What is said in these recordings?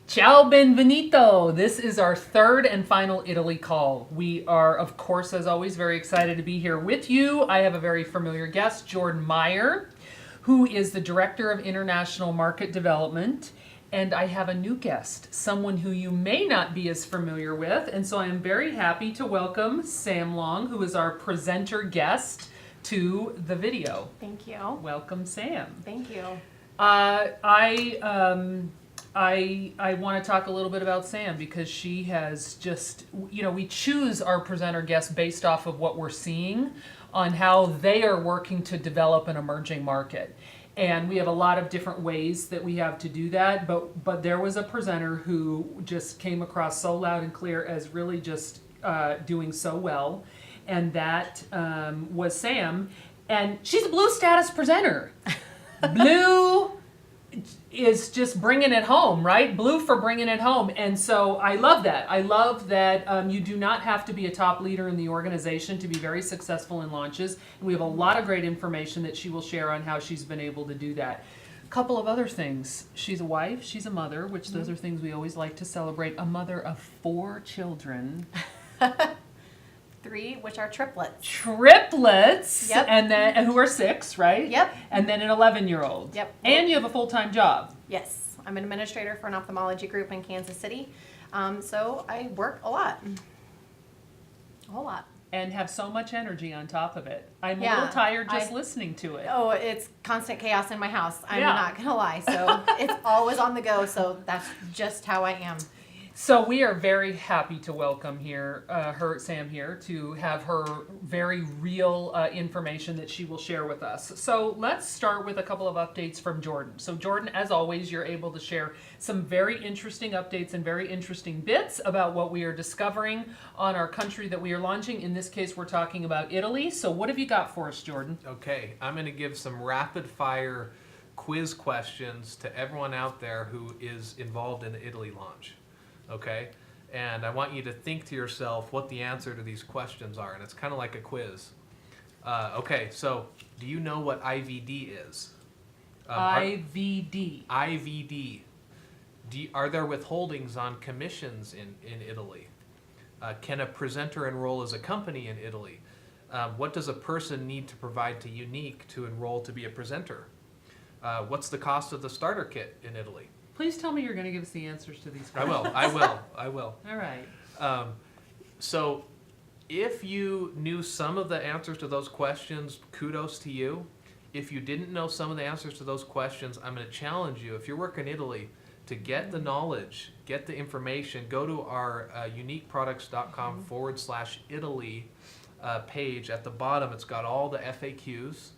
Ciao, benvenuto. This is our third and final Italy call. We are, of course, as always, very excited to be here with you. I have a very familiar guest, Jordan Meyer, who is the Director of International Market Development. And I have a new guest, someone who you may not be as familiar with. And so I am very happy to welcome Sam Long, who is our presenter guest to the video. Thank you. Welcome, Sam. Thank you. I want to talk a little bit about Sam because she has just, we choose our presenter guests based off of what we're seeing on how they are working to develop an emerging market. And we have a lot of different ways that we have to do that, but there was a presenter who just came across so loud and clear as really just doing so well, and that was Sam. And she's a blue status presenter. Blue is just bringing it home, right? Blue for bringing it home. And so I love that. I love that you do not have to be a top leader in the organization to be very successful in launches. And we have a lot of great information that she will share on how she's been able to do that. A couple of other things. She's a wife, she's a mother, which those are things we always like to celebrate. A mother of 4 children. 3, which are triplets. Triplets. Yep. And who are 6, right? Yep. And then an 11-year-old. Yep. And you have a full-time job. Yes, I'm an administrator for an ophthalmology group in Kansas City. So I work a lot. A whole lot. And have so much energy on top of it. I'm a Yeah, little tired just listening to it. Oh, it's constant chaos in my house. I'm Yeah. not going to lie. So it's always on the go. So that's just how I am. So we are very happy to welcome Sam here, to have her very real information that she will share with us. So let's start with a couple of updates from Jordan. So Jordan, as always, you're able to share some very interesting updates and very interesting bits about what we are discovering on our country that we are launching. In this case, we're talking about Italy. So what have you got for us, Jordan? Okay, I'm going to give some rapid fire quiz questions to everyone out there who is involved in the Italy launch. Okay, and I want you to think to yourself what the answer to these questions are, and it's kind of like a quiz. Okay, so do you know what IVD is? IVD. IVD. Are there withholdings on commissions in Italy? Can a presenter enroll as a company in Italy? What does a person need to provide to Unique to enroll to be a presenter? What's the cost of the starter kit in Italy? Please tell me you're going to give us the answers to these I questions. will. All right. So if you knew some of the answers to those questions, kudos to you. If you didn't know some of the answers to those questions, I'm going to challenge you, if you're working in Italy, to get the knowledge, get the information, go to our uniqueproducts.com/Italy page. At the bottom, it's got all the FAQs,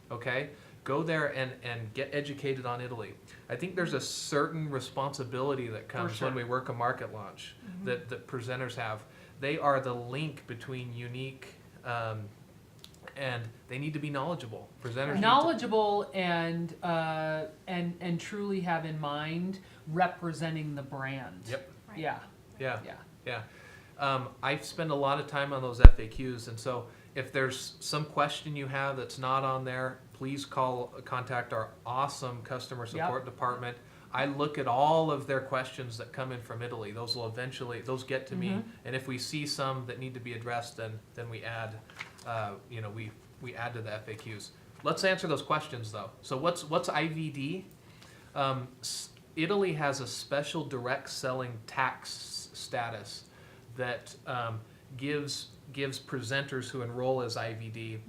okay? Go there and get educated on Italy. I think there's a certain responsibility that comes when we work a market launch that presenters have. They are the link between Unique and they need to be knowledgeable. Presenters Knowledgeable and truly have in mind representing the brand. Yep. Right. Yeah. I spend a lot of time on those FAQs, and so if there's some question you have that's not on there, please contact our awesome customer support department. I look at all of their questions that come in from Italy. Those get to me, and if we see some that need to be addressed, then we add, we add to the FAQs. Let's answer those questions though. So what's IVD? Italy has a special direct selling tax status that gives presenters who enroll as IVD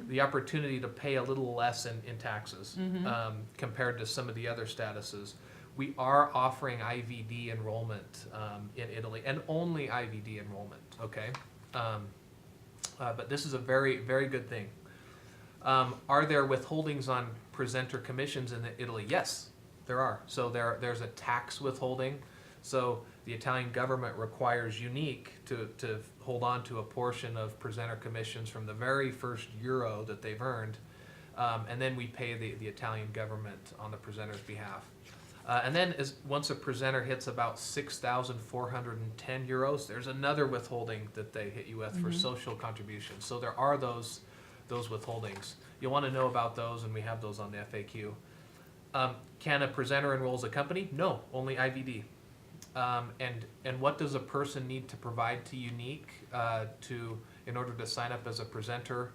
the opportunity to pay a little less in taxes compared to some of the other statuses. We are offering IVD enrollment in Italy, and only IVD enrollment, okay? But this is a very, very good thing. Are there withholdings on presenter commissions in Italy? Yes, there are. So there's a tax withholding. So the Italian government requires Unique to hold on to a portion of presenter commissions from the very first euro that they've earned, and then we pay the Italian government on the presenter's behalf. And then once a presenter hits about 6,410 euros, there's another withholding that they hit you with for social contributions. So there are those withholdings. You'll want to know about those, and we have those on the FAQ. Can a presenter enroll as a company? No, only IVD. And what does a person need to provide to Unique in order to sign up as a presenter?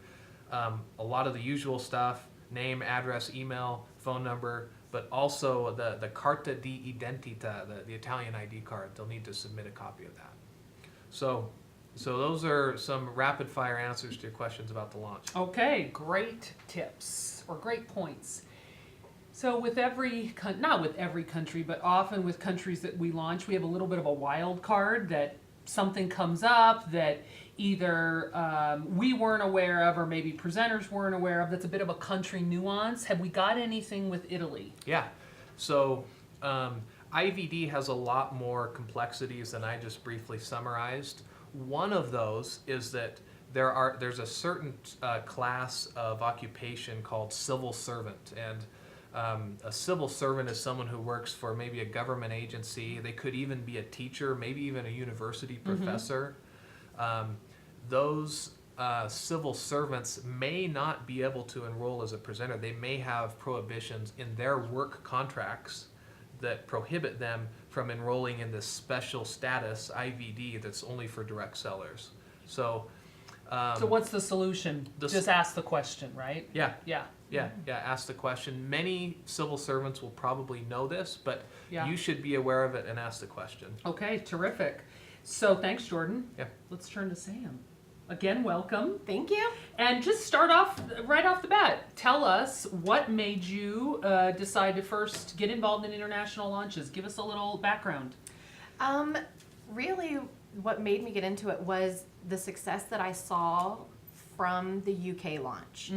A lot of the usual stuff: name, address, email, phone number, but also the carta di identità, the Italian ID card. They'll need to submit a copy of that. So those are some rapid fire answers to your questions about the launch. Okay, great tips or great points. So with not with every country, but often with countries that we launch, we have a little bit of a wild card that something comes up that either we weren't aware of or maybe presenters weren't aware of. That's a bit of a country nuance. Have we got anything with Italy? Yeah. So IVD has a lot more complexities than I just briefly summarized. One of those is that there's a certain class of occupation called civil servant, and a civil servant is someone who works for maybe a government agency. They could even be a teacher, maybe even a university professor. Those civil servants may not be able to enroll as a presenter. They may have prohibitions in their work contracts that prohibit them from enrolling in this special status IVD that's only for direct sellers. So what's the solution? Just ask the question, right? Yeah. Yeah. Ask the question. Many civil servants will probably know this, but Yeah. you should be aware of it and ask the question. Okay, terrific. So thanks, Jordan. Yeah. Let's turn to Sam. Again, welcome. Thank you. And just start off right off the bat. Tell us what made you decide to first get involved in international launches. Give us a little background. Really, what made me get into it was the success that I saw from the UK launch.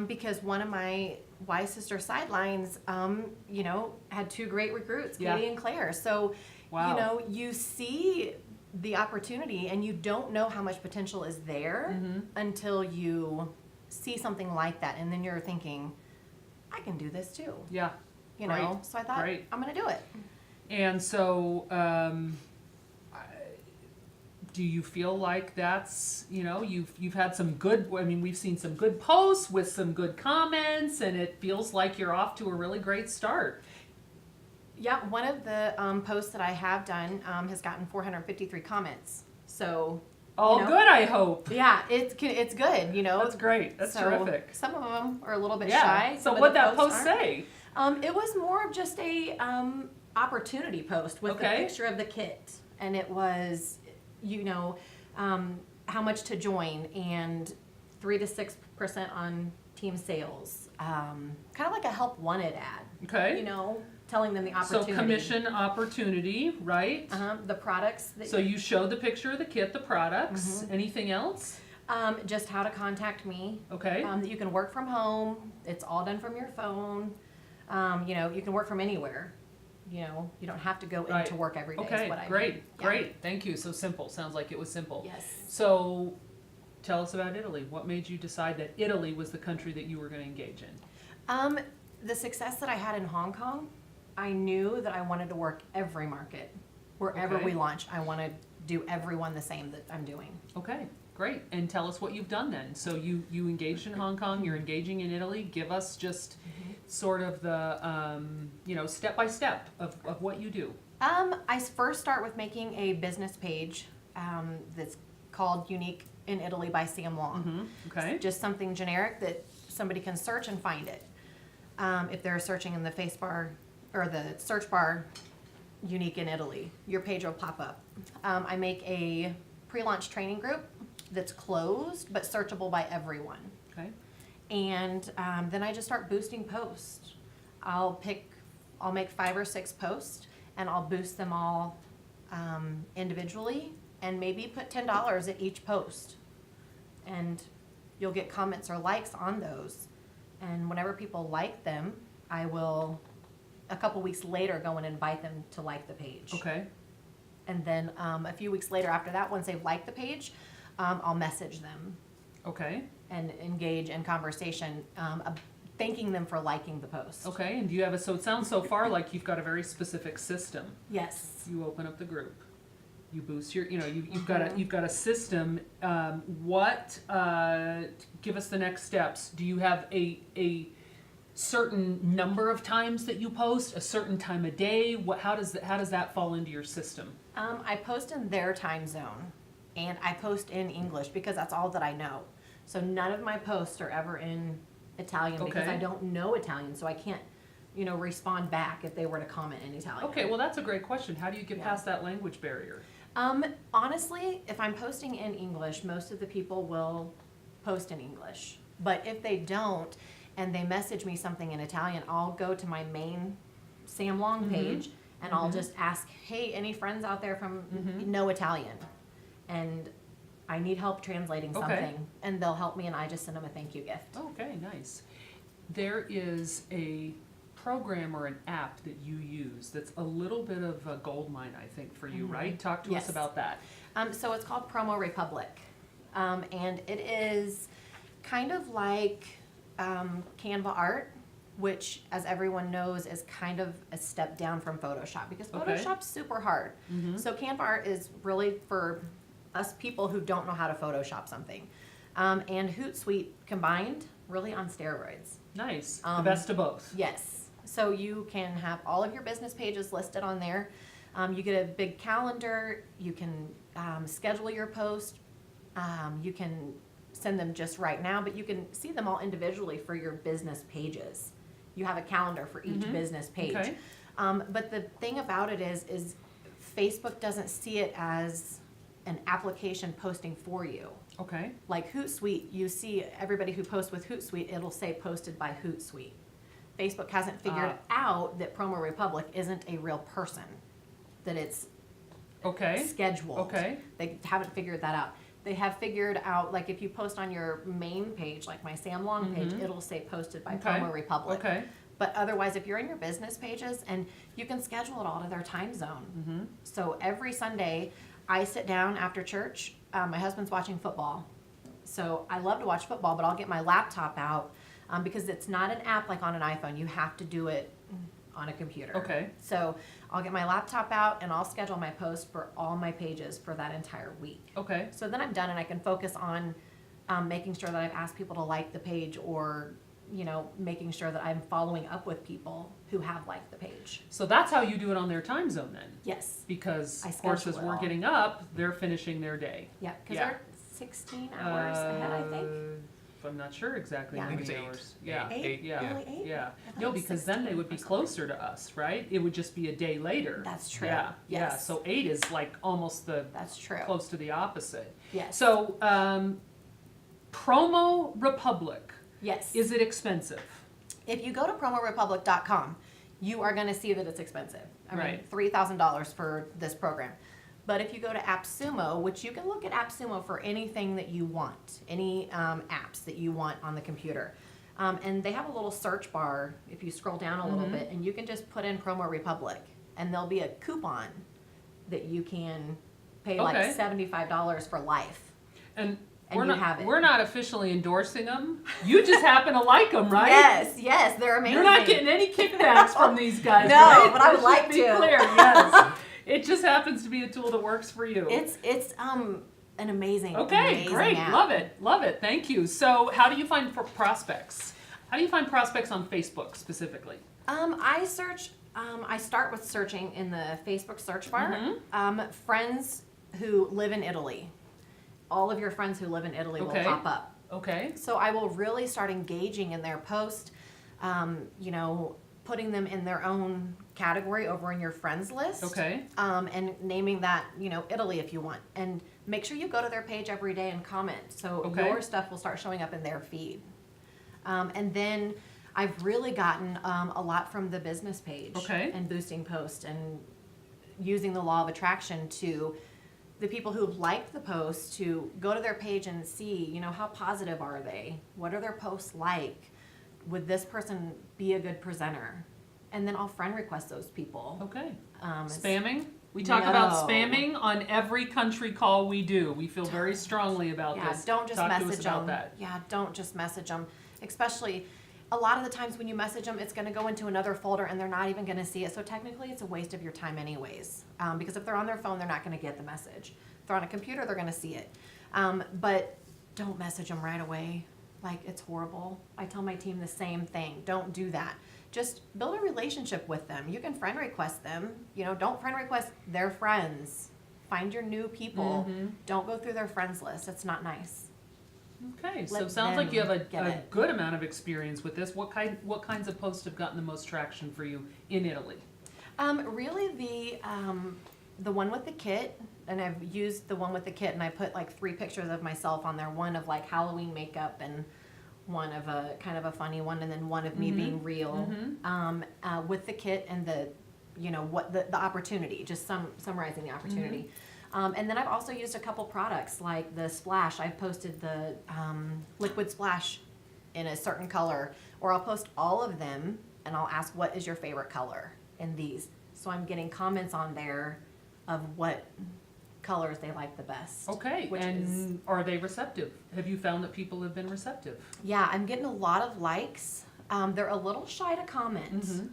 Because one of my Y Sister sidelines, had two great recruits, Katie and Claire. So, Wow. you see the opportunity and you don't know how much potential is there until you see something like that. And then you're thinking, I can do this too. Yeah. Right. So I thought, I'm going to do it. And so, do you feel like that's, you've had some good, we've seen some good posts with some good comments, and it feels like you're off to a really great start. Yeah, one of the posts that I have done has gotten 453 comments. So, all good, I hope. Yeah, it's good. That's great. That's terrific. Some of them are a little bit shy. So what'd that post say? It was more of just a opportunity post with the picture of the kit, and it was, how much to join and 3 to 6% on team sales. Kind of like a help wanted ad. Okay. Telling them the opportunity. So commission opportunity, right? The products. So you showed the picture of the kit, the products. Anything else? Just how to contact me. Okay. That you can work from home. It's all done from your phone. You can work from anywhere. You don't have to go into work every day. Okay, is what I great, mean. great. Thank you. So simple. Sounds like it was simple. Yes. So tell us about Italy. What made you decide that Italy was the country that you were going to engage in? The success that I had in Hong Kong, I knew that I wanted to work every market. Wherever we launch, I want to do everyone the same that I'm doing. Okay, great. And tell us what you've done then. So you engaged in Hong Kong, you're engaging in Italy. Give us just sort of the, step by step of what you do. I first start with making a business page that's called Unique in Italy by Sam Long. Okay. Just something generic that somebody can search and find it. If they're searching in the face bar or the search bar, Unique in Italy, your page will pop up. I make a pre-launch training group that's closed but searchable by everyone. Okay. And then I just start boosting posts. I'll make 5 or 6 posts and I'll boost them all individually and maybe put $10 at each post. And you'll get comments or likes on those. And whenever people like them, I will, a couple weeks later, go and invite them to like the page. Okay. And then a few weeks later after that, once they've liked the page, I'll message them. Okay. And engage in conversation, thanking them for liking the post. Okay. And do you have so it sounds so far like you've got a very specific system. Yes. You open up the group. You boost your, you've got a system. Give us the next steps. Do you have a certain number of times that you post, a certain time of day? How does that fall into your system? I post in their time zone, and I post in English because that's all that I know. So none of my posts are ever in Italian because Okay. I don't know Italian, so I can't, respond back if they were to comment in Italian. Okay, well, that's a great question. How do you get Yeah. past that language barrier? Honestly, if I'm posting in English, most of the people will post in English. But if they don't, and they message me something in Italian, I'll go to my main Sam Long page, and I'll just ask, hey, any friends out there from know Italian? And I need help translating Okay. something, and they'll help me, and I just send them a thank you gift. Okay, nice. There is a program or an app that you use that's a little bit of a gold mine, I think, for you, right? Talk to us Yes. about that. So it's called Promo Republic, and it is kind of like Canva art, which, as everyone knows, is kind of a step down from Photoshop because Okay. Photoshop's super hard. So Canva art is really for us people who don't know how to Photoshop something. And Hootsuite combined, really on steroids. Nice. The best of both. Yes. So you can have all of your business pages listed on there. You get a big calendar. You can schedule your post. You can send them just right now, but you can see them all individually for your business pages. You have a calendar for each business page. Okay. But the thing about it is Facebook doesn't see it as an application posting for you. Okay. Like Hootsuite, you see everybody who posts with Hootsuite, it'll say posted by Hootsuite. Facebook hasn't figured out that Promo Republic isn't a real person, that it's Okay. scheduled. Okay. They haven't figured that out. They have figured out, like if you post on your main page, like my Sam Long page, it'll say posted by Okay. Promo Republic. Okay. But otherwise, if you're in your business pages, and you can schedule it all to their time zone. So every Sunday, I sit down after church. My husband's watching football. So I love to watch football, but I'll get my laptop out because it's not an app like on an iPhone. You have to do it on a computer. Okay. So I'll get my laptop out and I'll schedule my post for all my pages for that entire week. Okay. So then I'm done and I can focus on making sure that I've asked people to like the page, or making sure that I'm following up with people who have liked the page. So that's how you do it on their time zone then? Yes. Because, I of course, as schedule it we're all. getting up, they're finishing their day. Yeah, because Yeah. they're 16 hours ahead, I think. I'm not sure exactly Yeah. how I think many it's hours. eight. Yeah. Eight? Yeah. Only eight? Yeah. I thought No, it was because then they 16 would be or something. closer to us, right? It would just be a day later. That's true. Yeah. Yeah. Yes. So 8 is like almost the That's true. close to the opposite. Yes. So, Promo Republic, Yes. is it expensive? If you go to promorepublic.com, you are going to see that it's expensive. I mean, Right. $3,000 for this program. But if you go to AppSumo, which you can look at AppSumo for anything that you want, any apps that you want on the computer. And they have a little search bar if you scroll down a little bit, and you can just put in Promo Republic, and there'll be a coupon that you can pay Okay. like $75 for life. And And we're you not have it. we're not officially endorsing them. You just happen to like them, right? Yes, they're amazing. You're not getting any kickbacks from these guys, No, right? but I would Let's like just be to. clear, yes. It just happens to be a tool that works for you. It's an amazing, Okay, amazing great. app. Love it. Thank you. So, how do you find prospects? How do you find prospects on Facebook specifically? I search. I start with searching in the Facebook search bar. Friends who live in Italy. All of your friends who live in Italy Okay. will pop up. Okay. So I will really start engaging in their post. Putting them in their own category over in your friends list. Okay. And naming that, Italy if you want. And make sure you go to their page every day and comment. So Okay. your stuff will start showing up in their feed. And then I've really gotten a lot from the business page. Okay. And boosting posts and using the law of attraction to the people who've liked the post to go to their page and see, how positive are they? What are their posts like? Would this person be a good presenter? And then I'll friend request those people. Okay. It's- Spamming? We talk No. about spamming on every country call we do. We feel very strongly about Yeah, this. don't just Talk to us message about them. that. Yeah, don't just message them. Especially, a lot of the times when you message them, it's going to go into another folder and they're not even going to see it. So technically, it's a waste of your time anyways. Because if they're on their phone, they're not going to get the message. If they're on a computer, they're going to see it. But don't message them right away. like it's horrible. I tell my team the same thing. Don't do that. Just build a relationship with them. You can friend request them. You know, don't friend request their friends. Find your new people. Don't go through their friends list. It's not nice. Okay, so Let sounds like you have them get a it. good amount of experience with this. What kinds of posts have gotten the most traction for you in Italy? Really the one with the kit, and I've used the one with the kit, and I put like 3 pictures of myself on there. One of like Halloween makeup, and one of a kind of a funny one, and then one of me being real with the kit and the, you know, what the opportunity, just summarizing the opportunity. And then I've also used a couple products like the splash. I've posted the liquid splash in a certain color, or I'll post all of them and I'll ask, what is your favorite color in these? So I'm getting comments on there of what colors they like the best. Okay, Which and are they receptive? Have you found that people have been receptive? Yeah, I'm getting a lot of likes. They're a little shy to comment,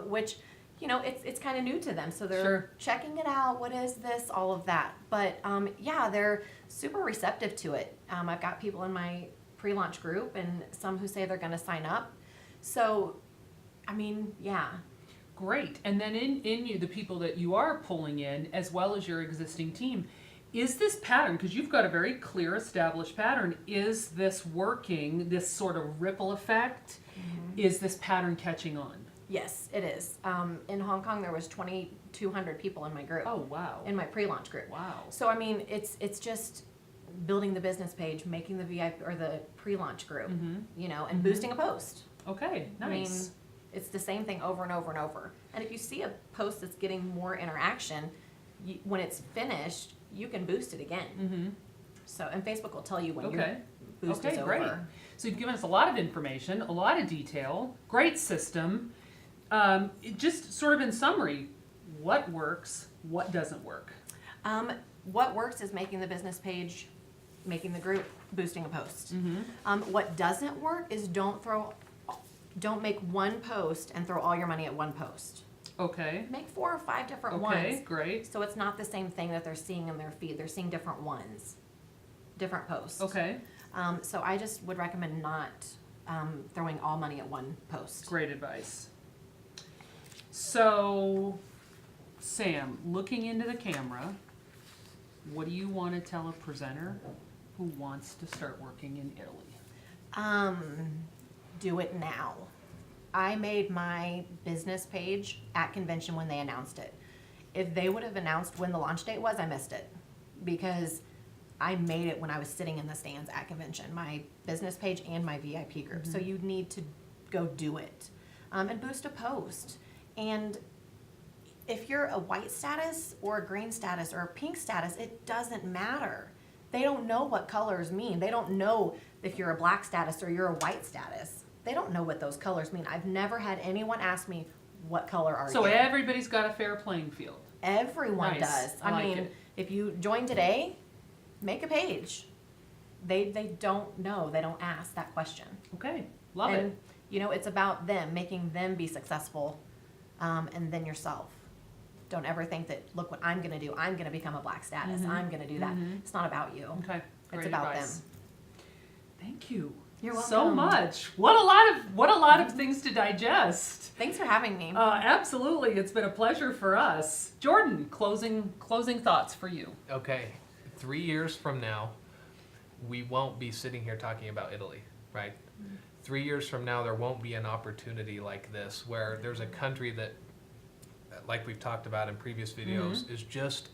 which, you know, it's kind of new to them. So they're Sure. checking it out. What is this? All of that. But yeah, they're super receptive to it. I've got people in my pre-launch group and some who say they're going to sign up. So, I mean, yeah. Great. And then in you, the people that you are pulling in, as well as your existing team, is this pattern, because you've got a very clear established pattern, is this working, this sort of ripple effect? Is this pattern catching on? Yes, it is. In Hong Kong, there was 2,200 people in my group. Oh, wow. In my pre-launch group. Wow. So I mean, it's just building the business page, making the VIP or the pre-launch group, you know, and boosting a post. Okay, I mean, nice. it's the same thing over and over and over. And if you see a post that's getting more interaction, when it's finished, you can boost it again. So, and Facebook will tell you when your boost is over. Great. So you've given us a lot of information, a lot of detail, great system. Just sort of in summary, what works, what doesn't work? What works is making the business page, making the group, boosting a post. What doesn't work is don't make one post and throw all your money at one post. Okay. Make 4 or 5 different Okay, ones. great. So it's not the same thing that they're seeing in their feed. They're seeing different ones, different posts. Okay, So I just would recommend not throwing all money at one post. great advice. So, Sam, looking into the camera, what do you want to tell a presenter who wants to start working in Italy? Do it now. I made my business page at convention when they announced it. If they would have announced when the launch date was, I missed it, because I made it when I was sitting in the stands at convention, my business page and my VIP group. So you need to go do it, and boost a post. And if you're a white status or a green status or a pink status, it doesn't matter. They don't know what colors mean. They don't know if you're a black status or you're a white status. They don't know what those colors mean. I've never had anyone ask me, what color are you? So everybody's got a fair playing field. Everyone Nice. does. I like mean, it. if you join today, make a page. They don't know. They don't ask that question. Okay, love and, it. you know, it's about them, making them be successful, and then yourself. Don't ever think that, look what I'm going to do. I'm going to become a black status. I'm going to do that. It's not about you. Okay, great It's about advice. them. Thank you. You're So welcome. much. What a lot of things to digest. Thanks for having me. Absolutely, it's been a pleasure for us. Jordan, closing thoughts for you. Okay, 3 years from now, we won't be sitting here talking about Italy, right? 3 years from now, there won't be an opportunity like this where there's a country that, like we've talked about in previous videos, is just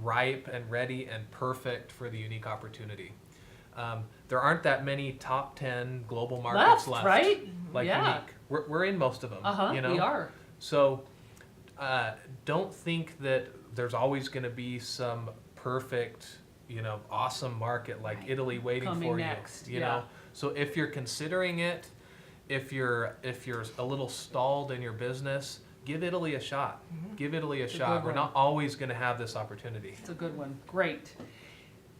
ripe and ready and perfect for the unique opportunity. There aren't that many top 10 global markets left, right? like Yeah. unique. We're in most of them, you know? We are. So don't think that there's always going to be some perfect, you know, awesome market like Italy waiting Coming for next, you yeah. know. So if you're considering it, if you're a little stalled in your business, give Italy a shot. Give Italy a It's a shot. good We're one. not always going to have this opportunity. It's a good one. Great.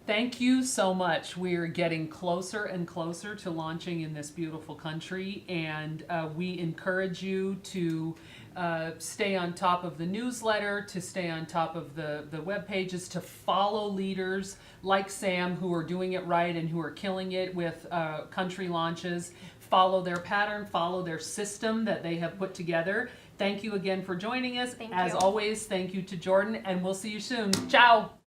Thank you so much. We're getting closer and closer to launching in this beautiful country, and we encourage you to stay on top of the newsletter, to stay on top of the web pages, to follow leaders like Sam who are doing it right and who are killing it with country launches. Follow their pattern, follow their system that they have put together. Thank you again for joining us. Thank As you. always, thank you to Jordan, and we'll see you soon. Ciao!